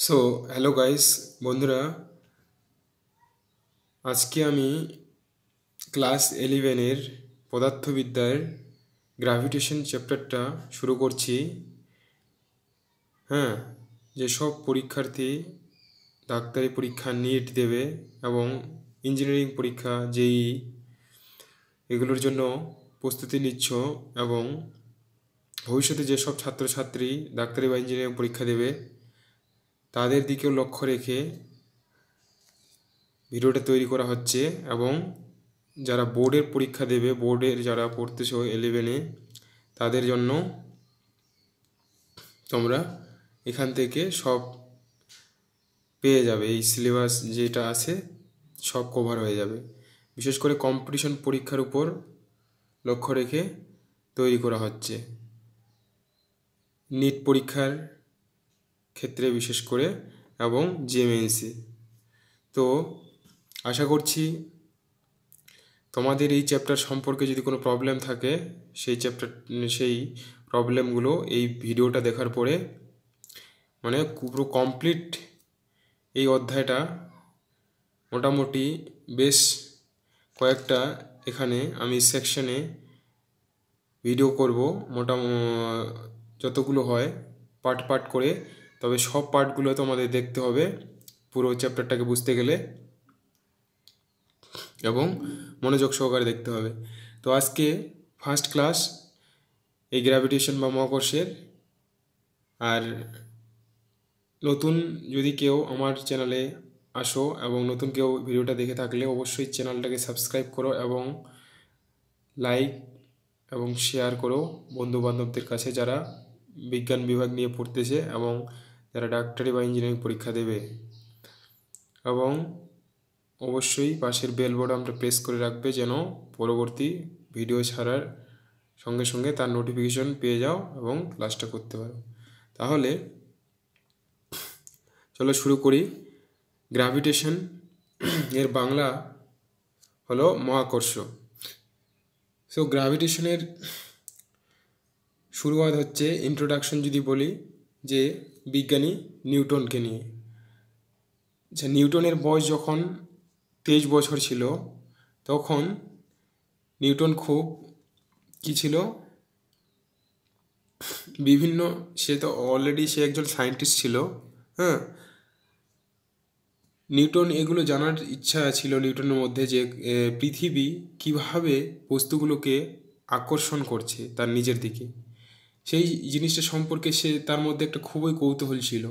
So hello guys, বন্ধুরা, আজকে আমি ক্লাস 11-এর পদার্থবিদ্যার গ্র্যাভিটেশন চ্যাপ্টারটা শুরু করছি। হ্যাঁ, যেসব পরীক্ষার্থী ডাক্তারি পরীক্ষা নিট দেবে এবং ইঞ্জিনিয়ারিং পরীক্ষা জেইই এগুলোর জন্য প্রস্তুতি নিচ্ছ এবং ভবিষ্যতে যেসব ছাত্রছাত্রী ডাক্তারি বা ইঞ্জিনিয়ারিং পরীক্ষা দেবে তাদের দিকেও লক্ষ্য রেখে ভিডিওটা তৈরি করা হচ্ছে। এবং যারা বোর্ডের পরীক্ষা দেবে, বোর্ডের যারা পড়তেছো 11-এ, তাদের জন্য তোমরা এখান থেকে সব পেয়ে যাবে। এই সিলেবাস যেটা আছে সব কভার হয়ে যাবে। বিশেষ করে কম্পিটিশন পরীক্ষার উপর লক্ষ্য রেখে তৈরি করা হচ্ছে, নিট পরীক্ষার ক্ষেত্রে বিশেষ করে এবং জেএমএনসি। তো আশা করছি তোমাদের এই চ্যাপ্টার সম্পর্কে যদি কোনো প্রবলেম থাকে সেই প্রবলেমগুলো এই ভিডিওটা দেখার পরে মানে পুরো কমপ্লিট এই অধ্যায়টা মোটামুটি বেশ কয়েকটা এখানে আমি সেকশনে ভিডিও করব, যতগুলো হয় পার্ট পার্ট করে। তবে সব পার্টগুলো তোমাদের দেখতে হবে পুরো চ্যাপ্টারটাকে বুঝতে গেলে এবং মনোযোগ সহকারে দেখতে হবে। তো আজকে ফার্স্ট ক্লাস এই গ্র্যাভিটেশন বা মহাকর্ষের। আর নতুন যদি কেউ আমার চ্যানেলে আসো এবং নতুন কেউ ভিডিওটা দেখে থাকলে অবশ্যই চ্যানেলটাকে সাবস্ক্রাইব করো এবং লাইক এবং শেয়ার করো বন্ধুবান্ধবদের কাছে যারা বিজ্ঞান বিভাগ নিয়ে পড়তেছে এবং যারা ডাক্তারি বা ইঞ্জিনিয়ারিং পরীক্ষা দেবে। এবং অবশ্যই পাশের বেল বাটনটা প্রেস করে রাখবে যেন পরবর্তী ভিডিও ছাড়ার সঙ্গে সঙ্গে তার নোটিফিকেশন পেয়ে যাও এবং ক্লাসটা করতে পারো। তাহলে চলো শুরু করি। গ্র্যাভিটেশন এর বাংলা হলো মহাকর্ষ। সো গ্র্যাভিটেশনের শুরুয়াত হচ্ছে, ইন্ট্রোডাকশন যদি বলি, যে বিজ্ঞানী নিউটনকে নিয়ে। আচ্ছা, নিউটনের বয়স যখন 23 বছর ছিল তখন নিউটন খুব কি ছিল, বিভিন্ন, সে তো অলরেডি সে একজন সায়েন্টিস্ট ছিল। হ্যাঁ, নিউটন এগুলো জানার ইচ্ছা ছিল নিউটনের মধ্যে যে পৃথিবী কিভাবে বস্তুগুলোকে আকর্ষণ করছে তার নিজের দিকে, সেই জিনিসটা সম্পর্কে সে তার মধ্যে একটা খুবই কৌতূহল ছিল।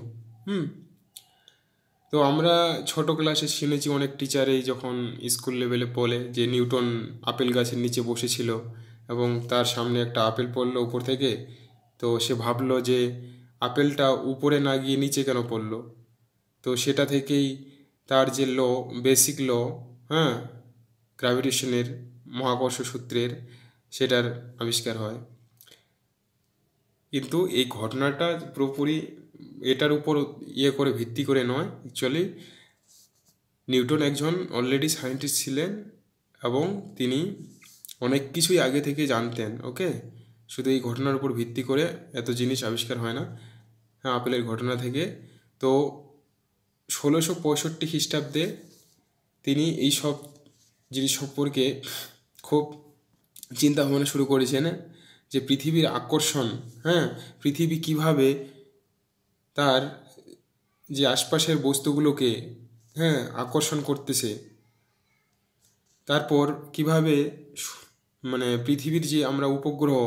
তো আমরা ছোট ক্লাসে শুনেছি অনেক টিচারেই যখন স্কুল লেভেলে বলে যে নিউটন আপেল গাছের নিচে বসেছিল এবং তার সামনে একটা আপেল পড়লো উপর থেকে। তো সে ভাবলো যে আপেলটা উপরে না গিয়ে নিচে কেন পড়লো। তো সেটা থেকেই তার যে বেসিক হ্যাঁ, গ্র্যাভিটেশনের, মহাকর্ষ সূত্রের, সেটার আবিষ্কার হয়। কিন্তু এই ঘটনাটা পুরোপুরি এটার উপর করে ভিত্তি করে নয়। অ্যাকচুয়ালি নিউটন একজন অলরেডি সায়েন্টিস্ট ছিলেন এবং তিনি অনেক কিছুই আগে থেকে জানতেন। ওকে, শুধু এই ঘটনার উপর ভিত্তি করে এত জিনিস আবিষ্কার হয় না। হ্যাঁ, আপেলের ঘটনা থেকে। তো 1665 খ্রিস্টাব্দে তিনি এই সব জিনিস সম্পর্কে খুব চিন্তা ভাবনা শুরু করেছেন যে পৃথিবীর আকর্ষণ, হ্যাঁ, পৃথিবী কিভাবে তার যে আশপাশের বস্তুগুলোকে হ্যাঁ আকর্ষণ করতেছে। তারপর কিভাবে মানে পৃথিবীর যে আমরা উপগ্রহ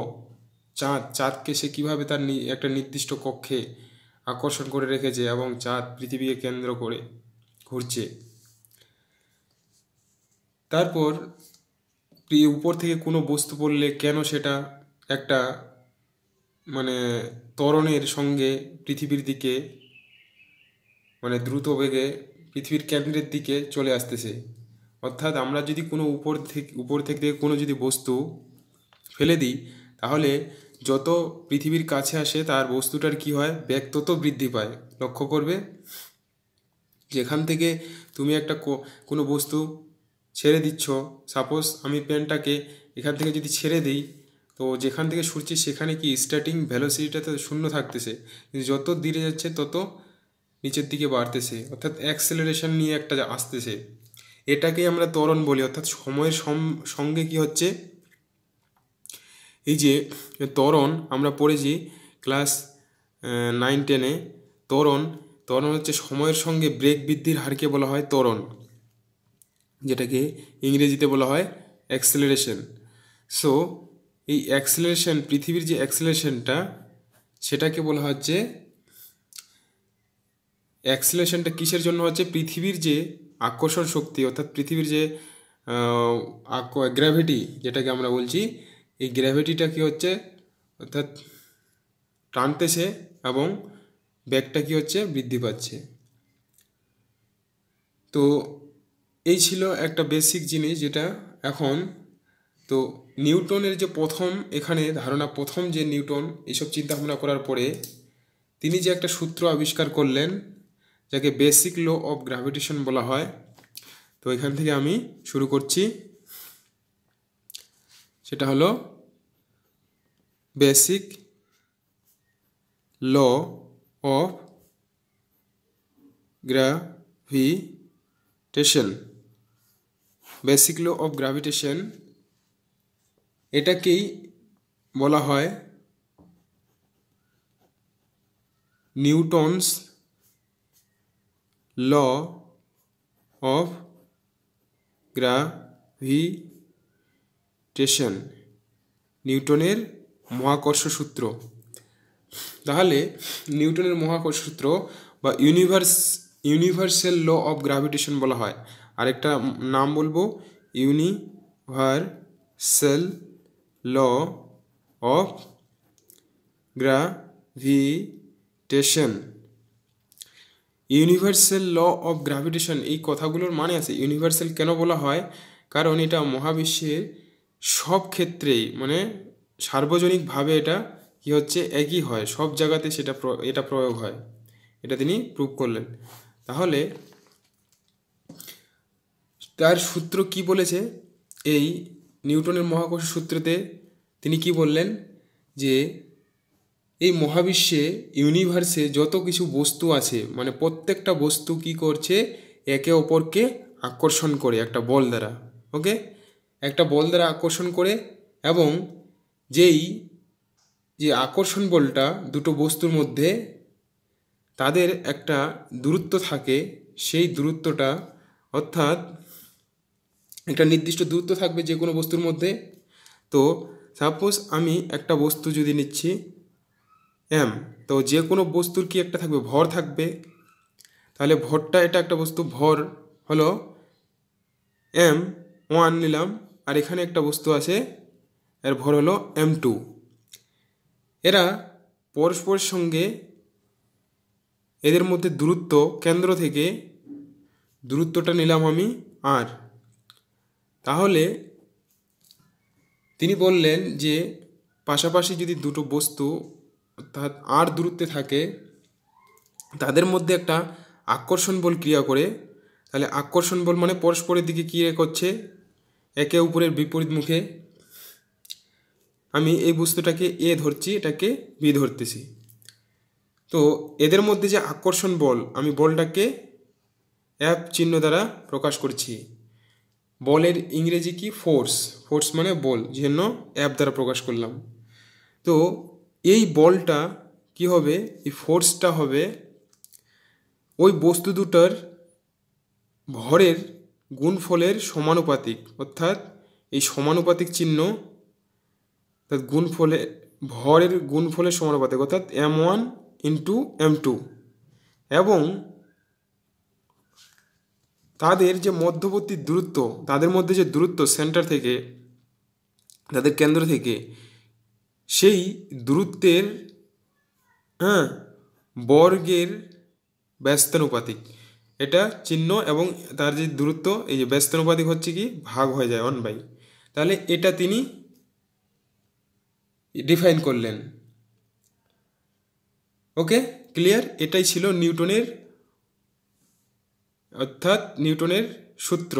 চাঁদকে সে কীভাবে তার একটা নির্দিষ্ট কক্ষে আকর্ষণ করে রেখেছে এবং চাঁদ পৃথিবীকে কেন্দ্র করে ঘুরছে। তারপর উপর থেকে কোনো বস্তু পড়লে কেন সেটা একটা মানে ত্বরণের সঙ্গে পৃথিবীর দিকে মানে দ্রুত বেগে পৃথিবীর কেন্দ্রের দিকে চলে আসতেছে। অর্থাৎ আমরা যদি কোনো উপর থেকে কোনো যদি বস্তু ফেলে দিই তাহলে যত পৃথিবীর কাছে আসে তার বস্তুটার কি হয়, বেগ তত বৃদ্ধি পায়। লক্ষ্য করবে যেখান থেকে তুমি একটা কোনো বস্তু ছেড়ে দিচ্ছ, সাপোজ আমি পেনটাকে এখান থেকে যদি ছেড়ে দিই, তো যেখান থেকে ছুটছি সেখানে কি স্টার্টিং ভেলোসিটিটা তো শূন্য থাকতেছে, কিন্তু যত দূরে যাচ্ছে তত নিচের দিকে বাড়তেছে, অর্থাৎ অ্যাক্সেলারেশন নিয়ে একটা আসতেছে, এটাকেই আমরা ত্বরণ বলি। অর্থাৎ সময়ের সঙ্গে কি হচ্ছে, এই যে ত্বরণ আমরা পড়েছি ক্লাস 9-10-এ, ত্বরণ ত্বরণ হচ্ছে সময়ের সঙ্গে ব্রেগ বৃদ্ধির হারকে বলা হয় ত্বরণ, যেটাকে ইংরেজিতে বলা হয় অ্যাক্সেলারেশন। সো এই অ্যাক্সেলারেশন, পৃথিবীর যে অ্যাক্সেলারেশনটা, সেটাকে বলা হচ্ছে, অ্যাক্সেলারেশনটা কিসের জন্য হচ্ছে, পৃথিবীর যে আকর্ষণ শক্তি, অর্থাৎ পৃথিবীর যে গ্র্যাভিটি যেটাকে আমরা বলছি, এই গ্র্যাভিটিটা কি হচ্ছে, অর্থাৎ টানতেছে এবং ব্যাগটা কি হচ্ছে, বৃদ্ধি পাচ্ছে। তো এই ছিল একটা বেসিক জিনিস যেটা এখন। তো নিউটনের যে প্রথম এখানে ধারণা, প্রথম যে নিউটন এইসব চিন্তা ভাবনা করার পরে তিনি যে একটা সূত্র আবিষ্কার করলেন, যাকে বেসিক ল অফ গ্র্যাভিটেশন বলা হয়। তো এখান থেকে আমি শুরু করছি, সেটা হলো basic law of gravitation. Basic law of gravitation এটাকেই বলা হয় নিউটনস ল অফ গ্র্যাভিটেশন, নিউটনের মহাকর্ষ সূত্র। তাহলে নিউটনের মহাকর্ষ সূত্র বা ইউনিভার্সাল ল অফ গ্র্যাভিটেশন বলা হয়। আরেকটা নাম বলবো, universal law of gravitation. Universal law of gravitation, এই কথাগুলোর মানে আছে। ইউনিভার্সাল কেন বলা হয়, কারণ এটা মহাবিশ্বের সব ক্ষেত্রেই, মানে সার্বজনীনভাবে এটা কি হচ্ছে, একই হয়, সব জায়গাতে এটা প্রয়োগ হয়, এটা তিনি প্রুভ করলেন। তাহলে তার সূত্র কি বলেছে, এই নিউটনের মহাকর্ষ সূত্রতে তিনি কি বললেন, যে এই মহাবিশ্বে, ইউনিভার্সে যত কিছু বস্তু আছে, মানে প্রত্যেকটা বস্তু কি করছে, একে অপরকে আকর্ষণ করে একটা বল দ্বারা। ওকে, একটা বল দ্বারা আকর্ষণ করে, এবং যে আকর্ষণ বলটা দুটো বস্তুর মধ্যে, তাদের একটা দূরত্ব থাকে, সেই দূরত্বটা, অর্থাৎ একটা নির্দিষ্ট দূরত্ব থাকবে যে কোনো বস্তুর মধ্যে। তো সাপোজ আমি একটা বস্তু যদি নিচ্ছি এম, তো যে কোনো বস্তুর কি একটা থাকবে, ভর থাকবে। তাহলে ভরটা, এটা একটা বস্তু, ভর হলো m1 নিলাম, আর এখানে একটা বস্তু আছে, এর ভর হলো m2। এরা পরস্পরের সঙ্গে, এদের মধ্যে দূরত্ব, কেন্দ্র থেকে দূরত্বটা নিলাম আমি r। তাহলে তিনি বললেন যে পাশাপাশি যদি দুটো বস্তু অর্থাৎ r দূরত্বে থাকে, তাদের মধ্যে একটা আকর্ষণ বল ক্রিয়া করে, তাহলে আকর্ষণ বল মানে পরস্পরের দিকে কী করছে, একে অপরের বিপরীত মুখে। আমি এই বস্তুটাকে এ ধরছি, এটাকে বি ধরতেছি। তো এদের মধ্যে যে আকর্ষণ বল, আমি বলটাকে F চিহ্ন দ্বারা প্রকাশ করছি। বলের ইংরেজি কি, ফোর্স। ফোর্স মানে বল, জন্য F দ্বারা প্রকাশ করলাম। তো এই বলটা কি হবে, এই ফোর্সটা হবে ওই বস্তু দুটার ভরের গুণফলের সমানুপাতিক, অর্থাৎ এই সমানুপাতিক চিহ্ন, অর্থাৎ গুণফলে, ভরের গুণফলের সমানুপাতিক, অর্থাৎ m1 ইন্টু m2, এবং তাদের যে মধ্যবর্তী দূরত্ব, তাদের মধ্যে যে দূরত্ব সেন্টার থেকে, তাদের কেন্দ্র থেকে, সেই দূরত্বের বর্গের ব্যস্তানুপাতিক, এটা চিহ্ন, এবং তার যে দূরত্ব, এই যে ব্যস্তানুপাতিক হচ্ছে কি, ভাগ হয়ে যায় 1/। তাহলে এটা তিনি ডিফাইন করলেন। ওকে, ক্লিয়ার? এটাই ছিল নিউটনের, অর্থাৎ নিউটনের সূত্র।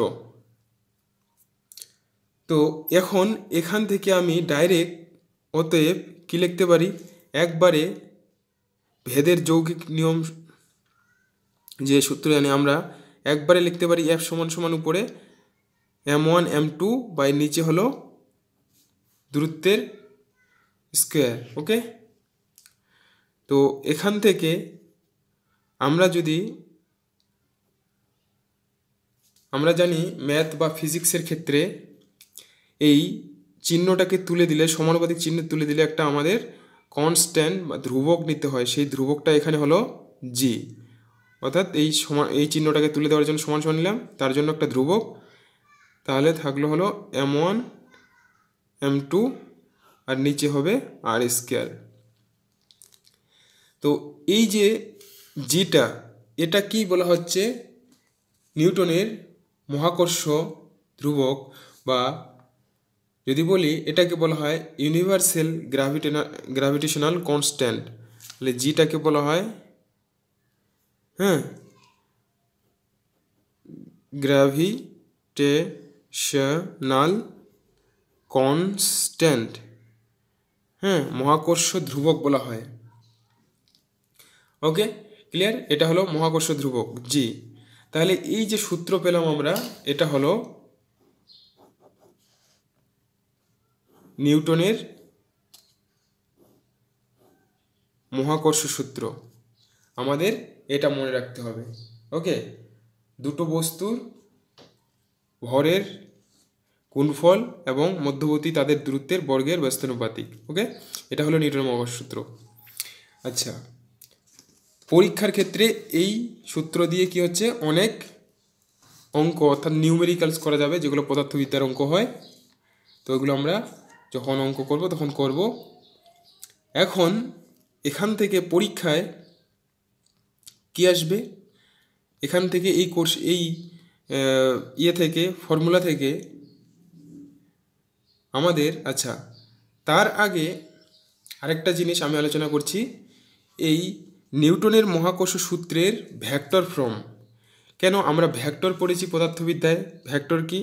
তো এখন এখান থেকে আমি ডাইরেক্ট, অতএব কি লিখতে পারি, একবারে ভেদের যৌগিক নিয়ম যে সূত্র জানি আমরা একবারে লিখতে পারি F সমান সমান উপরে m1 m2 বা এর নিচে হলো দূরত্বের স্কোয়ার। ওকে, তো এখান থেকে আমরা জানি ম্যাথ বা ফিজিক্সের ক্ষেত্রে এই চিহ্নটাকে তুলে দিলে, সমানুপাতিক চিহ্ন তুলে দিলে একটা আমাদের কনস্ট্যান্ট বা ধ্রুবক নিতে হয়। সেই ধ্রুবকটা এখানে হলো জি, অর্থাৎ এই চিহ্নটাকে তুলে দেওয়ার জন্য সমান সমান নিলাম, তার জন্য একটা ধ্রুবক। তাহলে থাকলো হলো m1 m2 আর নিচে হবে আর স্কোয়ার। তো এই যে জিটা, এটা কি বলা হচ্ছে? নিউটনের মহাকর্ষ ধ্রুবক, বা যদি বলি এটাকে বলা হয় ইউনিভার্সাল গ্র্যাভিটেশনাল কনস্ট্যান্ট। তাহলে জিটাকে বলা হয় গ্র্যাভিটেশনাল কনস্ট্যান্ট, মহাকর্ষ ধ্রুবক বলা হয়। ওকে, ক্লিয়ার? এটা হলো মহাকর্ষ ধ্রুবক জি। তাহলে এই যে সূত্র পেলাম আমরা, এটা হলো নিউটনের মহাকর্ষ সূত্র। আমাদের এটা মনে রাখতে হবে। ওকে, দুটো বস্তুর ভরের গুণফল এবং মধ্যবর্তী তাদের দূরত্বের বর্গের ব্যস্তানুপাতিক। ওকে, এটা হলো নিউটনের মহাকর্ষ সূত্র। আচ্ছা, পরীক্ষার ক্ষেত্রে এই সূত্র দিয়ে কি হচ্ছে, অনেক অঙ্ক অর্থাৎ নিউমেরিক্যালস করা যাবে, যেগুলো পদার্থবিদ্যার অঙ্ক হয়। তো এগুলো আমরা যখন অঙ্ক করব তখন করব। এখন এখান থেকে পরীক্ষায় কি আসবে, এখান থেকে এই কোর্স থেকে ফর্মুলা থেকে আমাদের, আচ্ছা তার আগে আরেকটা জিনিস আমি আলোচনা করছি, এই নিউটনের মহাকর্ষ সূত্রের ভেক্টর ফর্ম। কেন আমরা ভেক্টর পড়েছি পদার্থবিদ্যায়? ভেক্টর কি?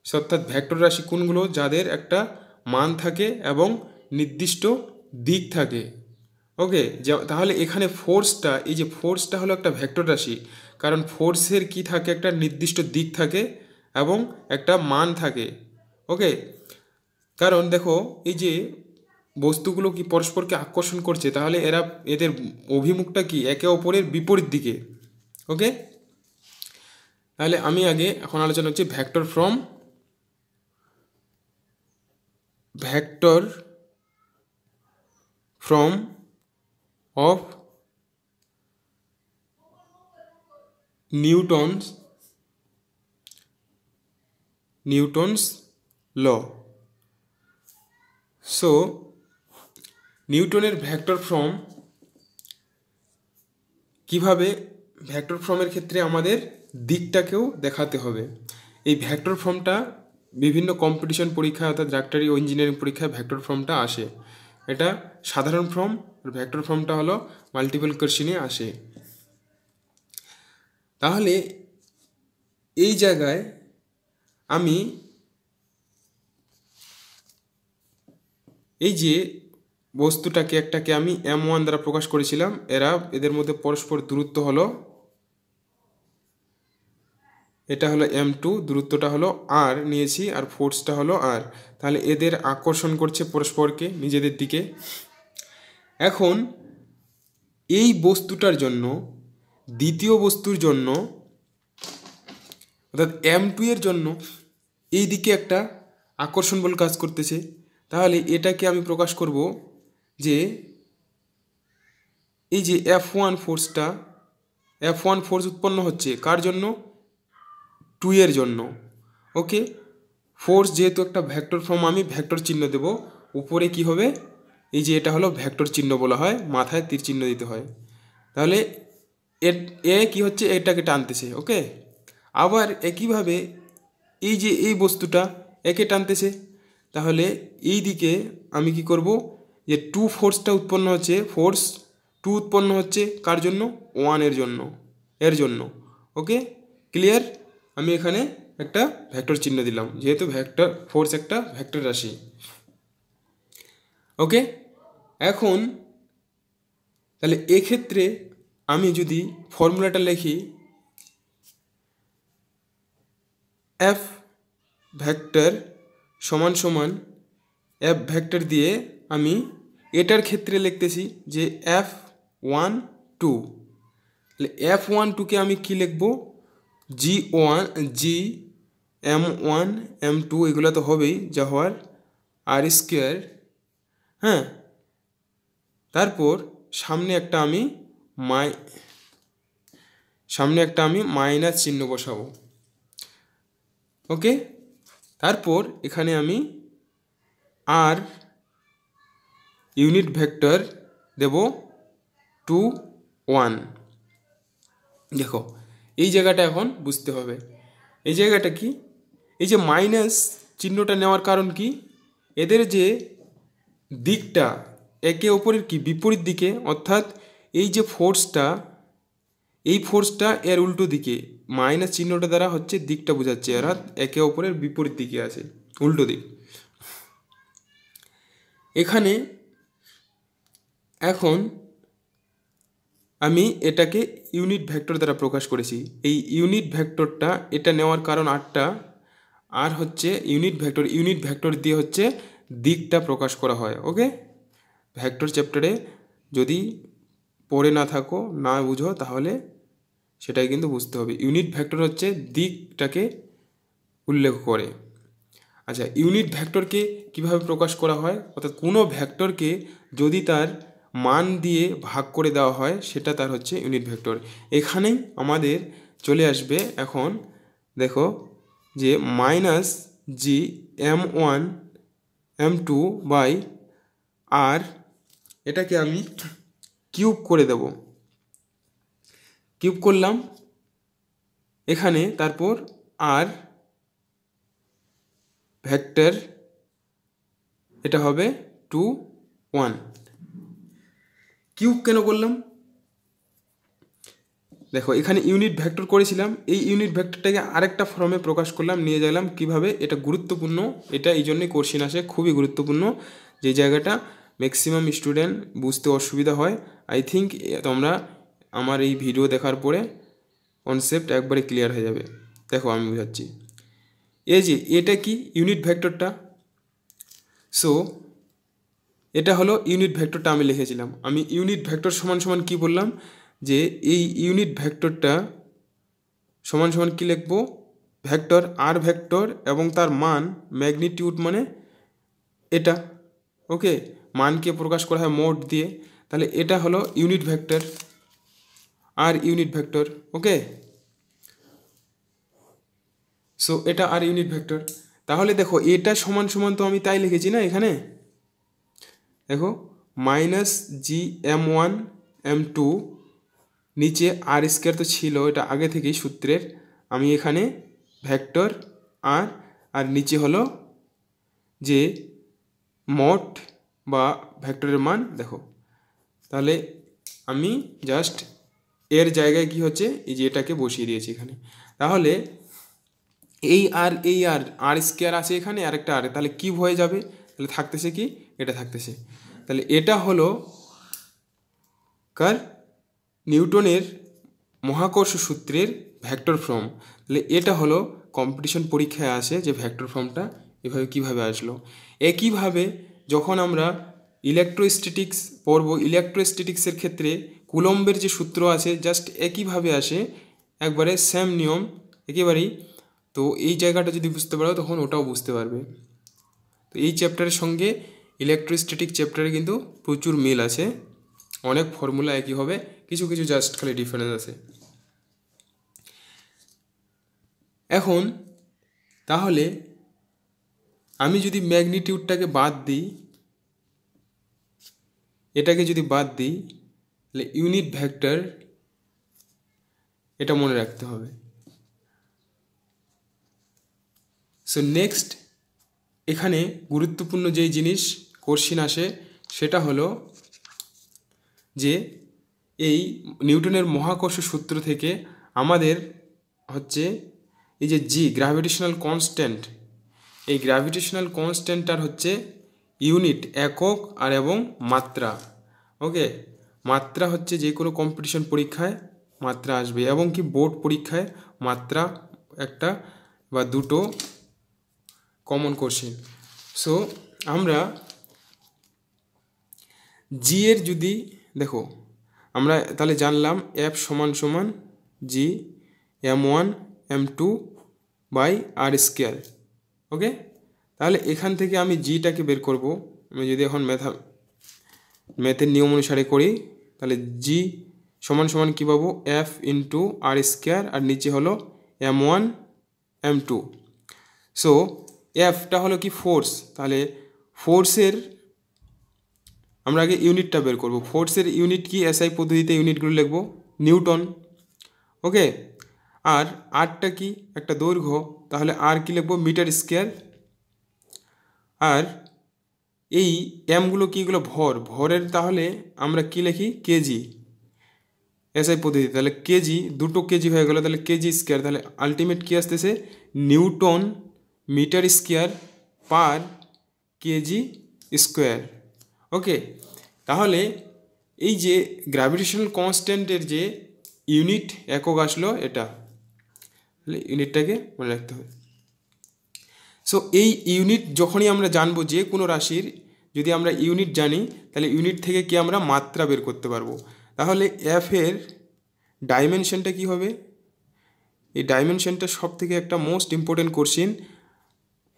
অর্থাৎ ভেক্টর রাশি কোনগুলো যাদের একটা মান থাকে এবং নির্দিষ্ট দিক থাকে। ওকে, তাহলে এখানে ফোর্সটা, এই যে ফোর্সটা হলো একটা ভেক্টর রাশি, কারণ ফোর্সের কি থাকে, একটা নির্দিষ্ট দিক থাকে এবং একটা মান থাকে। ওকে, কারণ দেখো এই যে বস্তুগুলো কি পরস্পরকে আকর্ষণ করছে, তাহলে এদের অভিমুখটা কি একে অপরের বিপরীত দিকে। ওকে, তাহলে আমি আগে এখন আলোচনা হচ্ছে vector form of Newton's law. So নিউটনের ভেক্টর ফর্ম কিভাবে, ভেক্টর ফর্মের ক্ষেত্রে আমাদের দিকটাকেও দেখাতে হবে। এই ভেক্টর ফর্মটা বিভিন্ন কম্পিটিশন পরীক্ষা অর্থাৎ ডাক্তারি ও ইঞ্জিনিয়ারিং পরীক্ষায় ভেক্টর ফর্মটা আসে। এটা সাধারণ ফর্ম, আর ভেক্টর ফর্মটা হলো মাল্টিপল কোশ্চেনে আসে। তাহলে এই জায়গায় আমি এই যে বস্তুটাকে একটাকে আমি m1 দ্বারা প্রকাশ করেছিলাম, এদের মধ্যে পরস্পর দূরত্ব হলো, এটা হলো m2, দূরত্বটা হলো r নিয়েছি, আর ফোর্সটা হলো r। তাহলে এদের আকর্ষণ করছে পরস্পরকে নিজেদের দিকে। এখন এই বস্তুটার জন্য, দ্বিতীয় বস্তুর জন্য অর্থাৎ m2 এর জন্য এই দিকে একটা আকর্ষণ বল কাজ করতেছে। তাহলে এটাকে আমি প্রকাশ করব যে এই যে F1 ফোর্স উৎপন্ন হচ্ছে কার জন্য? 2 এর জন্য। ওকে, ফোর্স যেহেতু একটা ভেক্টর ফর্ম, আমি ভেক্টর চিহ্ন দেব। উপরে কি হবে, এই যে এটা হলো ভেক্টর চিহ্ন বলা হয়, মাথায় তীর চিহ্ন দিতে হয়। তাহলে কি হচ্ছে, এটাকে টানতেছে। ওকে, আবার একইভাবে এই যে এই বস্তুটা একে টানতেছে। তাহলে এই দিকে আমি কি করব, যে 2 ফোর্সটা উৎপন্ন হচ্ছে, ফোর্স 2 উৎপন্ন হচ্ছে কার জন্য? 1 এর জন্য। ওকে, ক্লিয়ার? আমি এখানে একটা ভেক্টর চিহ্ন দিলাম, যেহেতু ফোর্স একটা ভেক্টর রাশি। ওকে, এখন তাহলে এক্ষেত্রে আমি যদি ফর্মুলাটা লিখি এফ ভেক্টর সমান সমান এফ ভেক্টর দিয়ে আমি এটার ক্ষেত্রে লিখতেছি যে F12 তাহলে F12কে আমি কি লিখব G1 M1 M2 এগুলো তো হবেই যা হওয়ার আর স্কোয়ার। হ্যাঁ, তারপর সামনে একটা আমি মাইনাস চিহ্ন বসাবো। ওকে, তারপর এখানে আমি আর ইউনিট ভেক্টর দেব 2 1। দেখো এই জায়গাটা এখন বুঝতে হবে। এই জায়গাটা কি, এই যে মাইনাস চিহ্নটা নেওয়ার কারণ কি, এদের যে দিকটা একে অপরের কি বিপরীত দিকে, অর্থাৎ এই যে ফোর্সটা এর উল্টো দিকে, মাইনাস চিহ্নটা দ্বারা হচ্ছে দিকটা বোঝাচ্ছে, অর্থাৎ একে অপরের বিপরীত দিকে আছে, উল্টো দিক। এখানে এখন আমি এটাকে ইউনিট ভেক্টর দ্বারা প্রকাশ করেছি। এই ইউনিট ভেক্টরটা এটা নেওয়ার কারণ আর হচ্ছে ইউনিট ভেক্টর দিয়ে হচ্ছে দিকটা প্রকাশ করা হয়। ওকে, ভেক্টর চ্যাপ্টারে যদি পড়ে না থাকো, না বুঝো, তাহলে সেটাই কিন্তু বুঝতে হবে। ইউনিট ভেক্টর হচ্ছে দিকটাকে উল্লেখ করে। আচ্ছা, ইউনিট ভেক্টরকে কিভাবে প্রকাশ করা হয়, অর্থাৎ কোনো ভেক্টরকে যদি তার মান দিয়ে ভাগ করে দেওয়া হয় সেটা তার হচ্ছে ইউনিট ভেক্টর। এখানেই আমাদের চলে আসবে এখন দেখো যে minus G M1 M2 by আর, এটাকে আমি কিউব করে দেব। কিউব করলাম এখানে, তারপর আর ভেক্টর এটা হবে 2 1। কিউব কেন করলাম, দেখো এখানে ইউনিট ভেক্টর করেছিলাম, এই ইউনিট ভেক্টরটাকে আরেকটা ফর্মে প্রকাশ করলাম, নিয়ে গেলাম কিভাবে, এটা গুরুত্বপূর্ণ, এটা এই জন্যই কোশ্চেন আসে, খুবই গুরুত্বপূর্ণ। যে জায়গাটা ম্যাক্সিমাম স্টুডেন্ট বুঝতে অসুবিধা হয়, আই থিঙ্ক তোমরা আমার এই ভিডিও দেখার পরে কনসেপ্ট একবারে ক্লিয়ার হয়ে যাবে। দেখো আমি বোঝাচ্ছি, এই যে এটা কি ইউনিট ভেক্টরটা, সো এটা হলো ইউনিট ভেক্টরটা আমি লিখেছিলাম। আমি ইউনিট ভেক্টর সমান সমান কি বললাম, যে এই ইউনিট ভেক্টরটা সমান সমান কী লিখব, ভেক্টর আর ভেক্টর এবং তার মান ম্যাগনিটিউড মানে এটা। ওকে, মানকে প্রকাশ করা হয় মোড দিয়ে, তাহলে এটা হলো ইউনিট ভেক্টর আর ইউনিট ভেক্টর। ওকে, সো এটা আর ইউনিট ভেক্টর। তাহলে দেখো এটা সমান সমান তো আমি তাই লিখেছি না, এখানে দেখো মাইনাস জি M1 M2 নিচে আর স্কোয়ার তো ছিল, এটা আগে থেকেই সূত্রের, আমি এখানে ভেক্টর আর নিচে হলো যে মোট বা ভেক্টরের মান। দেখো তাহলে আমি জাস্ট এর জায়গায় কি হচ্ছে, এই যে এটাকে বসিয়ে দিয়েছি এখানে। তাহলে এই আর স্কোয়ার আছে এখানে, আরেকটা আর, তাহলে কিউব হয়ে যাবে, তাহলে থাকতেছে কি, এটা থাকতেছে। তাহলে এটা হলো কার, নিউটনের মহাকর্ষ সূত্রের ভেক্টর ফর্ম। তাহলে এটা হলো কম্পিটিশন পরীক্ষায় আসে যে ভেক্টর ফর্মটা এভাবে কিভাবে আসলো। একইভাবে যখন আমরা ইলেকট্রোস্ট্যাটিক্স পড়ব, ইলেকট্রোস্ট্যাটিক্সের ক্ষেত্রে কুলম্বের যে সূত্র আছে জাস্ট একইভাবে আসে, একবারে সেম নিয়ম একেবারেই। তো এই জায়গাটা যদি বুঝতে পারো তখন ওটাও বুঝতে পারবে। তো এই চ্যাপ্টারের সঙ্গে ইলেকট্রোস্ট্যাটিক চ্যাপ্টারে কিন্তু প্রচুর মিল আছে, অনেক ফর্মুলা একই হবে, কিছু কিছু জাস্ট খালি ডিফারেন্স আছে। এখন তাহলে আমি যদি ম্যাগনিটিউডটাকে বাদ দিই, এটাকে যদি বাদ দিই, তাহলে ইউনিট ভেক্টর এটা মনে রাখতে হবে। সো নেক্সট এখানে গুরুত্বপূর্ণ যেই জিনিস কোশ্চেন আসে সেটা হলো যে এই নিউটনের মহাকর্ষ সূত্র থেকে আমাদের হচ্ছে এই যে জি গ্র্যাভিটেশনাল কনস্ট্যান্ট, এই গ্র্যাভিটেশনাল কনস্ট্যান্টটার হচ্ছে ইউনিট একক আর এবং মাত্রা। ওকে, মাত্রা হচ্ছে যে কোনো কম্পিটিশন পরীক্ষায় মাত্রা আসবে, এবং কি বোর্ড পরীক্ষায় মাত্রা একটা বা দুটো কমন কোশ্চেন। সো আমরা জি এর যদি দেখো, আমরা তাহলে জানলাম এফ সমান সমান জি m1 m2 by R square. Okay, তাহলে এখান থেকে আমি জিটাকে বের করব। আমি যদি এখন ম্যাথের নিয়ম অনুসারে করি, তাহলে জি সমান সমান কী পাবো, এফ ইন্টু আর স্কোয়ার, আর নিচে হলো m1 m2। সো এফটা হলো কি ফোর্স, তাহলে ফোর্সের আমরা আগে ইউনিটটা বের করব। ফোর্সের ইউনিট কি, এসআই পদ্ধতিতে ইউনিটগুলো লিখব নিউটন। ওকে, আর আরটা কি, একটা দৈর্ঘ্য, তাহলে আর কি লিখব, মিটার স্কোয়ার। আর এই এমগুলো কীগুলো, ভরের তাহলে আমরা কি লিখি, কেজি, এসআই পদ্ধতি, তাহলে কেজি, দুটো কেজি হয়ে গেল, তাহলে কেজি স্কোয়ার, তাহলে আলটিমেট কী আসতেছে, newton metre square per KG square. Okay, তাহলে এই যে গ্র্যাভিটেশনাল কনস্ট্যান্টের যে ইউনিট একক আসলো এটা, তাহলে ইউনিটটাকে মনে রাখতে হবে। সো এই ইউনিট যখনই আমরা জানবো, যে কোনো রাশির যদি আমরা ইউনিট জানি, তাহলে ইউনিট থেকে কি আমরা মাত্রা বের করতে পারবো। তাহলে এফ এর ডাইমেনশনটা কি হবে, এই ডাইমেনশনটা সব থেকে একটা মোস্ট ইম্পর্টেন্ট কোশ্চিন,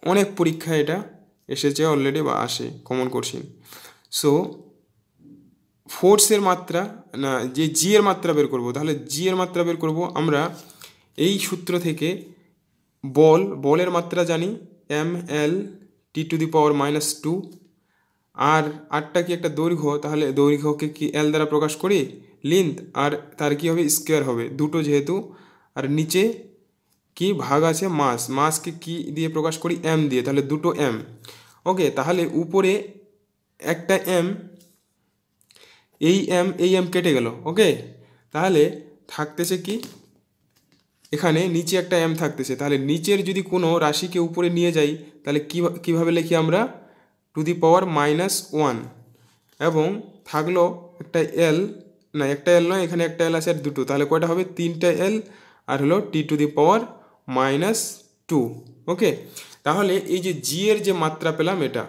অনেক পরীক্ষায় এটা এসেছে অলরেডি বা আসে কমন কোশ্চিন। সো ফোর্সের মাত্রা না, যে জি এর মাত্রা বের করব, তাহলে জি এর মাত্রা বের করব আমরা এই সূত্র থেকে। বলের মাত্রা জানি M L T to the পাওয়ার -2, আর আরটা কি একটা দৈর্ঘ্য, তাহলে দৈর্ঘ্যকে কি এল দ্বারা প্রকাশ করি, লেন্থ, আর তার কি হবে, স্কোয়ার হবে, দুটো যেহেতু। আর নিচে কি ভাগ আছে, মাসকে কি দিয়ে প্রকাশ করি, এম দিয়ে, তাহলে দুটো এম। ওকে, তাহলে উপরে একটা এম, এই এম কেটে গেল। ওকে, তাহলে থাকতেছে কি, এখানে নিচে একটা এম থাকতেছে। তাহলে নিচের যদি কোনো রাশিকে উপরে নিয়ে যাই, তাহলে কীভাবে লিখি আমরা, টু দি পাওয়ার -1, এবং থাকলো একটা এল, না একটা এল নয়, এখানে একটা এল আছে আর দুটো, তাহলে কয়টা হবে, তিনটা এল, আর হলো টি টু দি পাওয়ার -2। ওকে, তাহলে এই যে জি এর যে মাত্রা পেলাম, এটা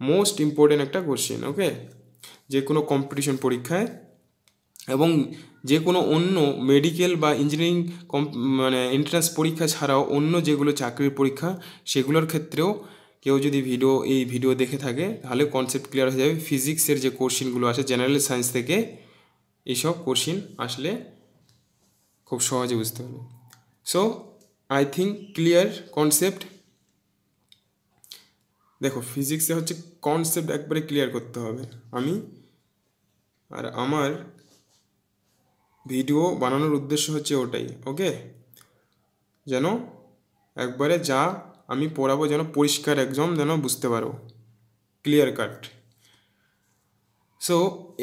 মোস্ট ইম্পর্টেন্ট একটা কোশ্চেন। ওকে, যে কোনো কম্পিটিশন পরীক্ষায় এবং যে কোনো অন্য মেডিকেল বা ইঞ্জিনিয়ারিং মানে এন্ট্রান্স পরীক্ষা ছাড়াও অন্য যেগুলো চাকরির পরীক্ষা, সেগুলোর ক্ষেত্রেও কেউ যদি এই ভিডিও দেখে থাকে, তাহলে কনসেপ্ট ক্লিয়ার হয়ে যাবে। ফিজিক্সের যে কোশ্চেনগুলো আসে জেনারেল সায়েন্স থেকে, এইসব কোশ্চেন আসলে খুব সহজে বুঝতে পারবে। So I think clear concept. দেখো, ফিজিক্সে হচ্ছে কনসেপ্ট একবারে ক্লিয়ার করতে হবে। আমার ভিডিও বানানোর উদ্দেশ্য হচ্ছে ওটাই। ওকে, যেন একবারে যা আমি পড়াবো যেন পরিষ্কার একদম যেন বুঝতে পারো, ক্লিয়ার কাট। সো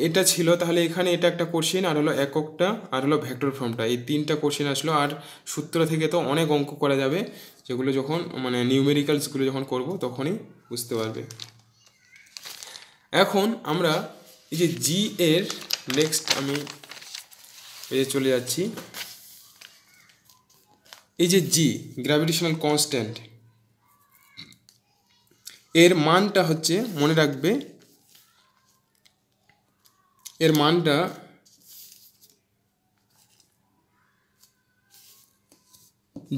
এটা ছিল, তাহলে এখানে এটা একটা কোশ্চেন, আর হলো এককটা, আর হলো ভেক্টর ফর্মটা, এই তিনটা কোশ্চেন আসলো। আর সূত্র থেকে তো অনেক অঙ্ক করা যাবে, যেগুলো যখন মানে নিউমেরিক্যালসগুলো যখন করব তখনই বুঝতে পারবে। এখন আমরা এই যে জি এর নেক্সট আমি চলে যাচ্ছি। এই যে জি গ্র্যাভিটেশনাল কনস্ট্যান্ট, এর মানটা হচ্ছে, মনে রাখবে এর মানটা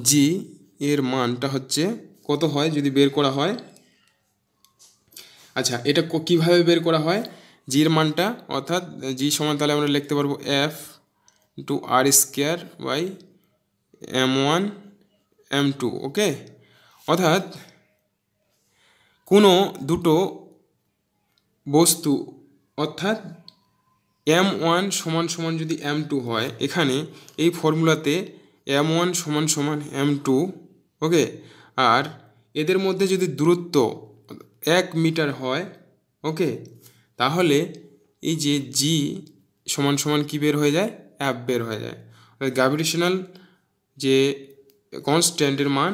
জি এর মানটা হচ্ছে কত হয় যদি বের করা হয়। আচ্ছা, এটা কিভাবে বের করা হয়, জি এর মানটা, অর্থাৎ জি সমান তাহলে আমরা লিখতে পারবো F into r square by m1 m2। Okay, অর্থাৎ কোনো দুটো বস্তু, অর্থাৎ m1 সমান সমান যদি m2 হয়, এখানে এই ফর্মুলাতে m1 সমান সমান m2। ওকে, আর এদের মধ্যে যদি দূরত্ব 1 মিটার হয়, ওকে, তাহলে এই যে জি সমান সমান কী বের হয়ে যায়, অ্যাপ বের হয়ে যায়। গ্র্যাভিটেশনাল যে কনস্ট্যান্টের মান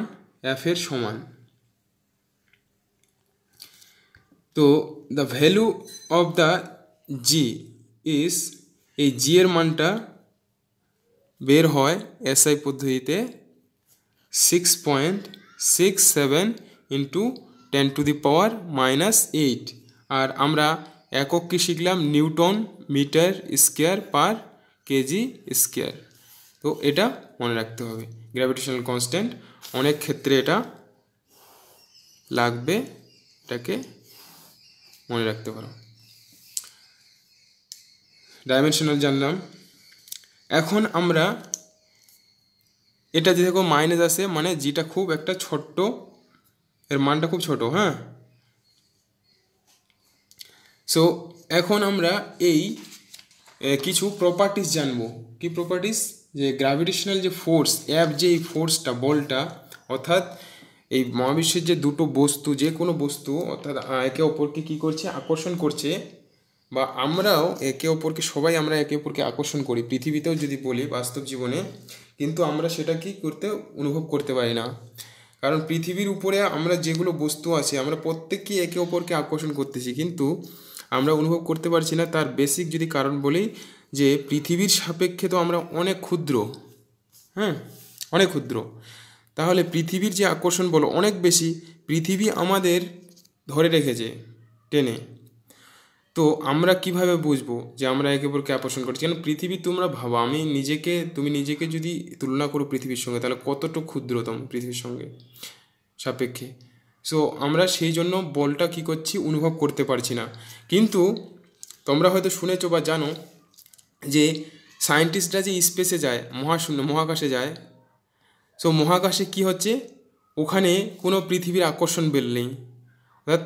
এফ এর সমান। তো the value of the G is এই জি এর মানটা বের হয় এসআই পদ্ধতিতে 6.67 ইন্টু 10⁻⁻8। আর আমরা একক কি শিখলাম? Newton metre square per KG square. তো এটা মনে রাখতে হবে, গ্র্যাভিটেশনাল কনস্ট্যান্ট অনেক ক্ষেত্রে এটা লাগবে, এটাকে মনে রাখতে পারো। ডাইমেনশনাল জানলাম। এখন আমরা এটা যে দেখো মাইনাস আসে, মানে জিটা খুব একটা ছোট্ট, এর মানটা খুব ছোট। হ্যাঁ, সো এখন আমরা এই কিছু প্রপার্টিস জানবো। কি প্রপার্টিস? যে গ্র্যাভিটেশনাল যে ফোর্স যে এই ফোর্সটা, বলটা, অর্থাৎ এই মহাবিশ্বের যে দুটো বস্তু, যে কোনো বস্তু অর্থাৎ একে অপরকে কী করছে? আকর্ষণ করছে। বা আমরাও একে অপরকে, সবাই আমরা একে অপরকে আকর্ষণ করি পৃথিবীতেও যদি বলি, বাস্তব জীবনে, কিন্তু আমরা সেটা কি করতে অনুভব করতে পারি না। কারণ পৃথিবীর উপরে আমরা যেগুলো বস্তু আছে, আমরা প্রত্যেককেই একে অপরকে আকর্ষণ করতেছি, কিন্তু আমরা অনুভব করতে পারছি না। তার বেসিক যদি কারণ বলি, যে পৃথিবীর সাপেক্ষে তো আমরা অনেক ক্ষুদ্র। হ্যাঁ, অনেক ক্ষুদ্র। তাহলে পৃথিবীর যে আকর্ষণ বলো অনেক বেশি, পৃথিবী আমাদের ধরে রেখেছে টেনে। তো আমরা কিভাবে বুঝবো যে আমরা একে অপরকে আকর্ষণ করছি? কেন পৃথিবী, তোমরা ভাবো, তুমি নিজেকে যদি তুলনা করো পৃথিবীর সঙ্গে, তাহলে কতটুকু ক্ষুদ্রতম পৃথিবীর সঙ্গে সাপেক্ষে। সো আমরা সেই জন্য বলটা কী করছি? অনুভব করতে পারছি না। কিন্তু তোমরা হয়তো শুনেছো বা জানো যে সায়েন্টিস্টরা যে স্পেসে যায়, মহাকাশে যায়, সো মহাকাশে কি হচ্ছে? ওখানে কোনো পৃথিবীর আকর্ষণ বেল নেই। অর্থাৎ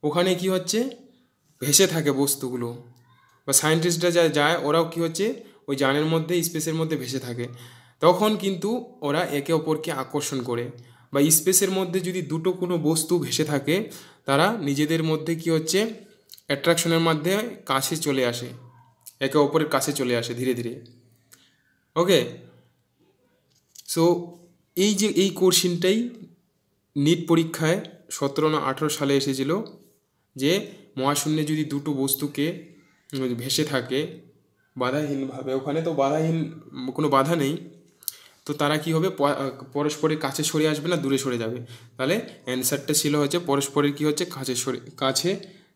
ওখানে কি হচ্ছে? ভেসে থাকে বস্তুগুলো। বা সায়েন্টিস্টরা যা যায়, ওরাও কি হচ্ছে? ওই যানের মধ্যে, স্পেসের মধ্যে ভেসে থাকে। তখন কিন্তু ওরা একে অপরকে আকর্ষণ করে। বা স্পেসের মধ্যে যদি দুটো কোনো বস্তু ভেসে থাকে, তারা নিজেদের মধ্যে কি হচ্ছে? অ্যাট্রাকশনের মাধ্যমে কাছে চলে আসে, একে অপরের কাছে চলে আসে ধীরে ধীরে। ওকে, সো এই যে এই কোশ্চেনটাই নিট পরীক্ষায় 17 না 18 সালে এসেছিল, যে মহাশূন্যে যদি দুটো বস্তুকে ভেসে থাকে বাধাহীনভাবে, ওখানে তো কোনো বাধা নেই, তো তারা কি হবে? পরস্পরের কাছে সরে আসবে না দূরে সরে যাবে? তাহলে অ্যান্সারটা ছিল হচ্ছে পরস্পরের কি হচ্ছে? কাছে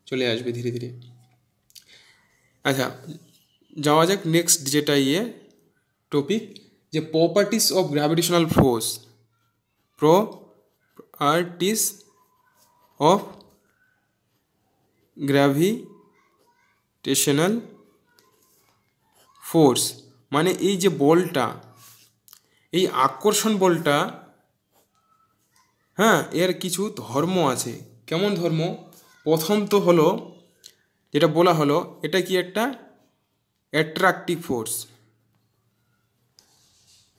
চলে আসবে ধীরে ধীরে। আচ্ছা, যাওয়া যাক নেক্সট যেটা টপিক, যে properties of gravitational force. Properties of gravitational force, মানে এই যে বলটা, এই আকর্ষণ বলটা, হ্যাঁ, এর কিছু ধর্ম আছে। কেমন ধর্ম? প্রথম তো হলো, যেটা বলা হলো, এটা কি একটা অ্যাট্রাকটিভ ফোর্স।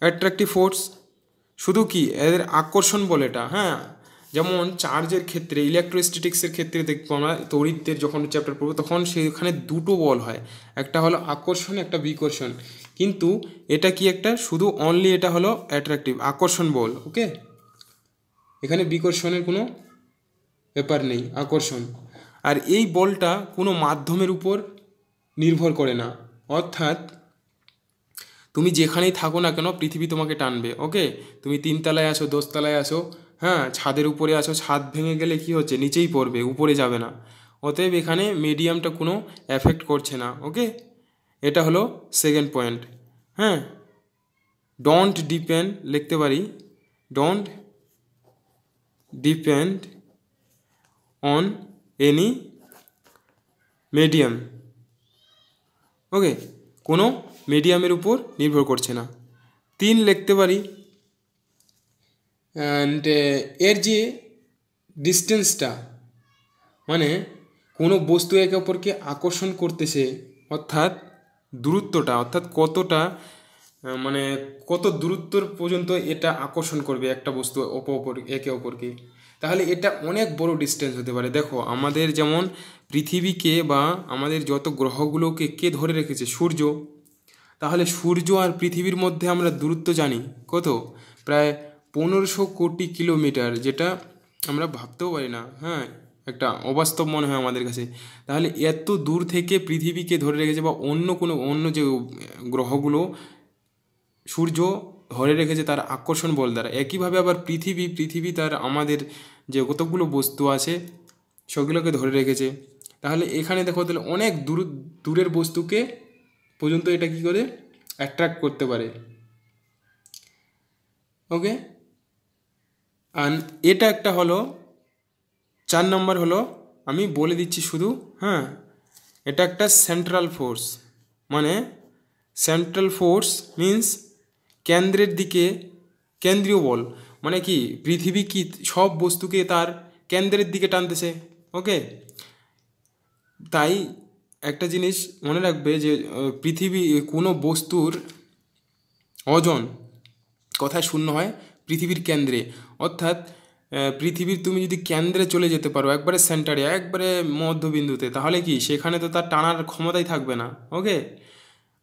অ্যাট্রাকটিভ ফোর্স শুধু কি এদের আকর্ষণ বল এটা? হ্যাঁ, যেমন চার্জের ক্ষেত্রে, ইলেকট্রোস্ট্যাটিক্সের ক্ষেত্রে দেখবো আমরা, তড়িৎদের যখন চ্যাপ্টার পড়বো, তখন সেখানে দুটো বল হয়, একটা হলো আকর্ষণ, একটা বিকর্ষণ। কিন্তু এটা কি একটা শুধু অনলি, এটা হলো অ্যাট্রাকটিভ আকর্ষণ বল। ওকে, এখানে বিকর্ষণের কোনো ব্যাপার নেই, আকর্ষণ। আর এই বলটা কোনো মাধ্যমের উপর নির্ভর করে না। অর্থাৎ তুমি যেখানেই থাকো না কেন, পৃথিবী তোমাকে টানবে। ওকে, তুমি 3 তলায় আসো, 10 তলায় আসো, হ্যাঁ, ছাদের উপরে আসো, ছাদ ভেঙে গেলে কি হচ্ছে? নিচেই পড়বে, উপরে যাবে না। অতএব এখানে মিডিয়ামটা কোনো এফেক্ট করছে না। ওকে, এটা হলো সেকেন্ড পয়েন্ট। হ্যাঁ, ডোন্ট ডিপেন্ড, লিখতে পারি, don't depend on any medium. Okay, কোনো মিডিয়ামের উপর নির্ভর করছে না। 3 লিখতে পারি, অ্যান্ড এর যে ডিস্টেন্সটা, মানে কোনো বস্তু একে অপরকে আকর্ষণ করতেছে, অর্থাৎ দূরত্বটা, অর্থাৎ কতটা, মানে কত দূরত্বর পর্যন্ত এটা আকর্ষণ করবে একটা বস্তু একে অপরকে, তাহলে এটা অনেক বড় ডিস্টেন্স হতে পারে। দেখো, আমাদের যেমন পৃথিবীকে বা আমাদের যত গ্রহগুলোকে কে ধরে রেখেছে? সূর্য। তাহলে সূর্য আর পৃথিবীর মধ্যে আমরা দূরত্ব জানি কত? প্রায় 1500 কোটি কিলোমিটার, যেটা আমরা ভাবতেও পারি না। হ্যাঁ, একটা অবাস্তব মনে হয় আমাদের কাছে। তাহলে এত দূর থেকে পৃথিবীকে ধরে রেখেছে বা অন্য যে গ্রহগুলো সূর্য ধরে রেখেছে তার আকর্ষণ বল দ্বারা, একইভাবে আবার পৃথিবী তার আমাদের যে কতগুলো বস্তু আছে সেগুলোকে ধরে রেখেছে। তাহলে এখানে দেখো তাহলে অনেক দূরের বস্তুকে পর্যন্ত এটা কি করে অ্যাট্রাক্ট করতে পারে। ওকে, আর এটা একটা হলো। 4 নম্বর হলো, আমি বলে দিচ্ছি শুধু, হ্যাঁ, এটা একটা সেন্ট্রাল ফোর্স। মানে সেন্ট্রাল ফোর্স মিন্স কেন্দ্রীয় বল। মানে কি পৃথিবী কি সব বস্তুকে তার কেন্দ্রের দিকে টানতেছে। ওকে, তাই একটা জিনিস মনে রাখবে যে পৃথিবী কোনো বস্তুর ওজন কথায় শূন্য হয় পৃথিবীর কেন্দ্রে। অর্থাৎ পৃথিবীর তুমি যদি কেন্দ্রে চলে যেতে পারো, একবারে সেন্টারে, একবারে মধ্যবিন্দুতে, তাহলে কি সেখানে তো তার টানার ক্ষমতাই থাকবে না। ওকে,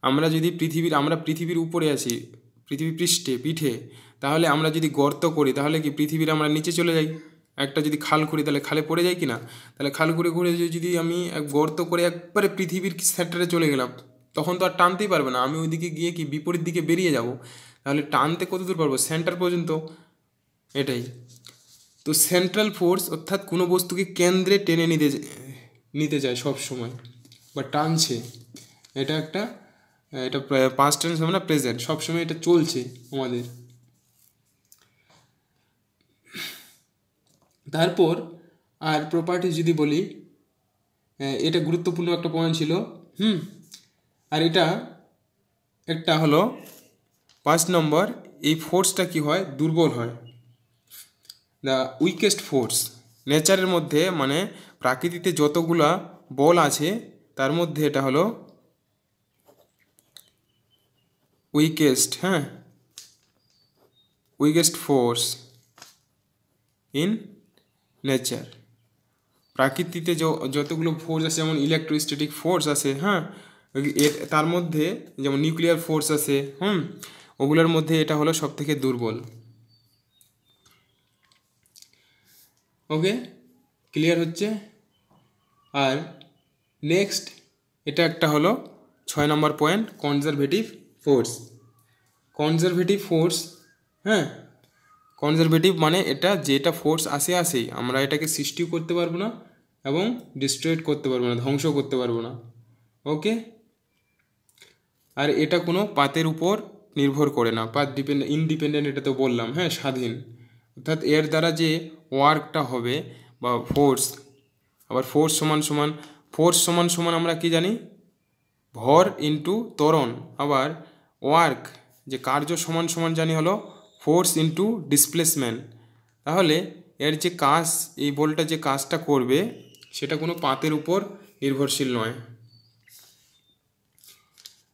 আমরা পৃথিবীর উপরে আছি, পৃথিবী পিঠে, তাহলে আমরা যদি গর্ত করি তাহলে কি পৃথিবীর আমরা নিচে চলে যাই। একটা যদি খাল করি তাহলে খালে পড়ে যাই কি না। তাহলে খাল করে যদি আমি এক গর্ত করে একবারে পৃথিবীর সেন্টারে চলে গেলাম, তখন তো আর টানতেই পারবে না, আমি ওইদিকে গিয়ে কি বিপরীত দিকে বেরিয়ে যাব। তাহলে টানতে কত দূর পারবো? সেন্টার পর্যন্ত। এটাই তো সেন্ট্রাল ফোর্স, অর্থাৎ কোনো বস্তুকে কেন্দ্রে টেনে নিতে যায় সব সময় বা টানছে। এটা পাস্ট টেন্স হবে না, প্রেজেন্ট, সবসময় এটা চলছে আমাদের। তারপর আর প্রপার্টি যদি বলি, এটা গুরুত্বপূর্ণ একটা পয়েন্ট ছিল। আর এটা একটা হলো 5 নম্বর, এই ফোর্সটা কি হয়? দুর্বল হয়। দ্য উইকেস্ট ফোর্স নেচারের মধ্যে, মানে প্রাকৃতিতে যতগুলা বল আছে তার মধ্যে এটা হলো উইকেস্ট ফোর্স ইন নেচার। প্রাকৃতিতে যতগুলো ফোর্স আছে, যেমন ইলেকট্রোস্ট্যাটিক ফোর্স আছে, হ্যাঁ, তার মধ্যে যেমন নিউক্লিয়ার ফোর্স আছে, ওগুলোর মধ্যে এটা হলো সব থেকে দুর্বল। ওকে, ক্লিয়ার হচ্ছে? আর নেক্সট এটা একটা হলো 6 নম্বর পয়েন্ট, কনজারভেটিভ ফোর্স। কনজারভেটিভ মানে যেটা ফোর্স আসেই, আমরা এটাকে সৃষ্টিও করতে পারবো না এবং ডিস্ট্রয়েড করতে পারবো না, ধ্বংস করতে পারবো না। ওকে, আর এটা কোনো পাতের উপর নির্ভর করে না, পাত ইনডিপেন্ডেন্ট, এটা তো বললাম, হ্যাঁ, স্বাধীন। অর্থাৎ এর দ্বারা যে ওয়ার্কটা হবে বা ফোর্স, আবার ফোর্স সমান সমান আমরা কি জানি? ভর ইন্টু ত্বরণ। আবার ওয়ার্ক যে কার্য সমান সমান জানি হলো ফোর্স ইন্টু ডিসপ্লেসমেন্ট। তাহলে এর যে কাজ, এই বলটা যে কাজটা করবে সেটা কোনো পাতের উপর নির্ভরশীল নয়।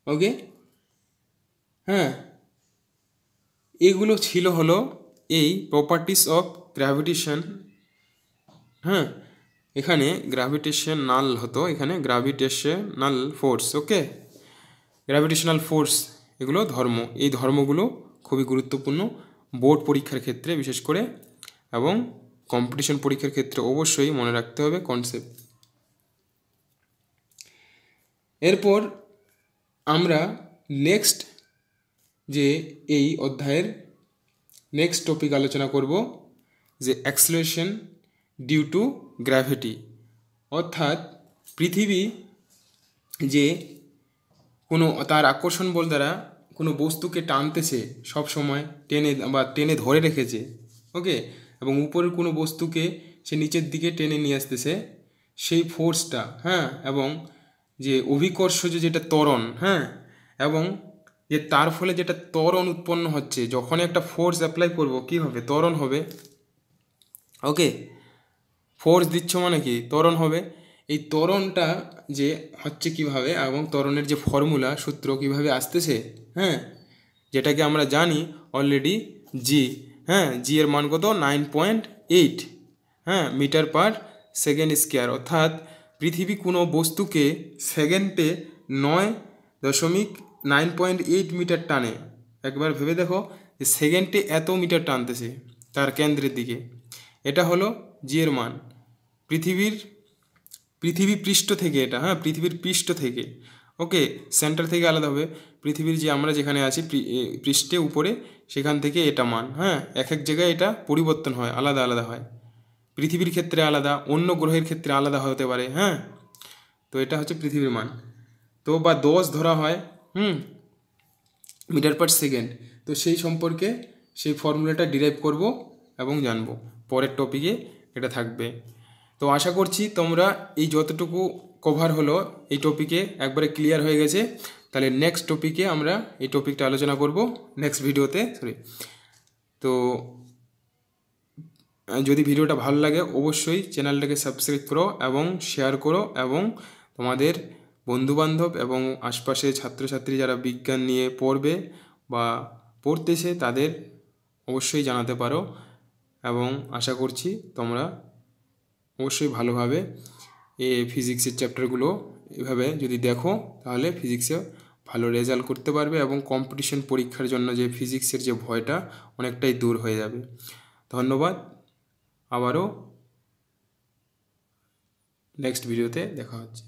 ওকে, হ্যাঁ, এগুলো ছিল হলো এই প্রপার্টিস অফ গ্র্যাভিটেশন। হ্যাঁ, এখানে গ্র্যাভিটেশনাল হতো, এখানে গ্র্যাভিটেশনাল ফোর্স। ওকে, গ্র্যাভিটেশনাল ফোর্স, এগুলো এই ধর্মগুলো খুবই গুরুত্বপূর্ণ বোর্ড পরীক্ষার ক্ষেত্রে বিশেষ করে, এবং কম্পিটিশন পরীক্ষার ক্ষেত্রে অবশ্যই মনে রাখতে হবে কনসেপ্ট। এরপর আমরা নেক্সট যে এই অধ্যায়ের নেক্সট টপিক আলোচনা করব, যে অ্যাক্সেলারেশন ডিউ টু গ্র্যাভিটি। অর্থাৎ পৃথিবী যে কোনো তার আকর্ষণ বল দ্বারা কোনো বস্তুকে টানতেছে সব সময়, টেনে ধরে রেখেছে। ওকে, এবং উপরের কোনো বস্তুকে সে নিচের দিকে টেনে নিয়ে আসতেছে, সেই ফোর্সটা, হ্যাঁ, এবং যে অভিকর্ষজ যেটা ত্বরণ, হ্যাঁ, এবং যে তার ফলে যেটা ত্বরণ উৎপন্ন হচ্ছে, যখন একটা ফোর্স অ্যাপ্লাই করব কি হবে? ত্বরণ হবে। ওকে, ফোর্স দিচ্ছ মানে কি? ত্বরণ হবে। এই ত্বরণটা যে হচ্ছে কিভাবে, এবং ত্বরণের যে ফর্মুলা সূত্র কিভাবে আসতেছে, হ্যাঁ, যেটাকে আমরা জানি অলরেডি জি, হ্যাঁ, জি এর মান কত? 9.8, হ্যাঁ, মিটার পার সেকেন্ড স্কোয়ার। অর্থাৎ পৃথিবী কোনো বস্তুকে সেকেন্ডে 9.8 মিটার টানে। একবার ভেবে দেখো যে সেকেন্ডে এত মিটার টানতেছে তার কেন্দ্রের দিকে, এটা হলো জি এর মান। পৃথিবী পৃষ্ঠ থেকে এটা, হ্যাঁ, পৃথিবীর পৃষ্ঠ থেকে, ওকে, সেন্টার থেকে আলাদা হবে। পৃথিবীর যে আমরা যেখানে আছি পৃষ্ঠে উপরে, সেখান থেকে এটা মান, হ্যাঁ, এক এক জায়গায় এটা পরিবর্তন হয়, আলাদা আলাদা হয়। পৃথিবীর ক্ষেত্রে আলাদা, অন্য গ্রহের ক্ষেত্রে আলাদা হতে পারে, হ্যাঁ। তো এটা হচ্ছে পৃথিবীর মান। তো বা 10 ধরা হয় মিটার পার সেকেন্ড। তো সেই সম্পর্কে সেই ফর্মুলাটা ডিরাইভ করব এবং জানবো, পরের টপিকে এটা থাকবে। তো আশা করছি তোমরা এই যতটুকু কভার হলো এই টপিকে একবারে ক্লিয়ার হয়ে গেছে। তাহলে নেক্সট টপিকে আমরা এই টপিকটা আলোচনা করব নেক্সট ভিডিওতে, তো যদি ভিডিওটা ভালো লাগে অবশ্যই চ্যানেলটাকে সাবস্ক্রাইব করো এবং শেয়ার করো, এবং তোমাদের বন্ধুবান্ধব এবং আশপাশে ছাত্রছাত্রী যারা বিজ্ঞান নিয়ে পড়বে বা পড়তেছে তাদের অবশ্যই জানাতে পারো। এবং আশা করছি তোমরা অবশ্যই ভালোভাবে ফিজিক্সের চ্যাপ্টারগুলো এভাবে যদি দেখো তাহলে ফিজিক্সে ভালো রেজাল্ট করতে পারবে, এবং কম্পিটিশন পরীক্ষার জন্য যে ফিজিক্সের যে ভয়টা অনেকটাই দূর হয়ে যাবে। ধন্যবাদ। আবারও নেক্সট ভিডিওতে দেখা হচ্ছে।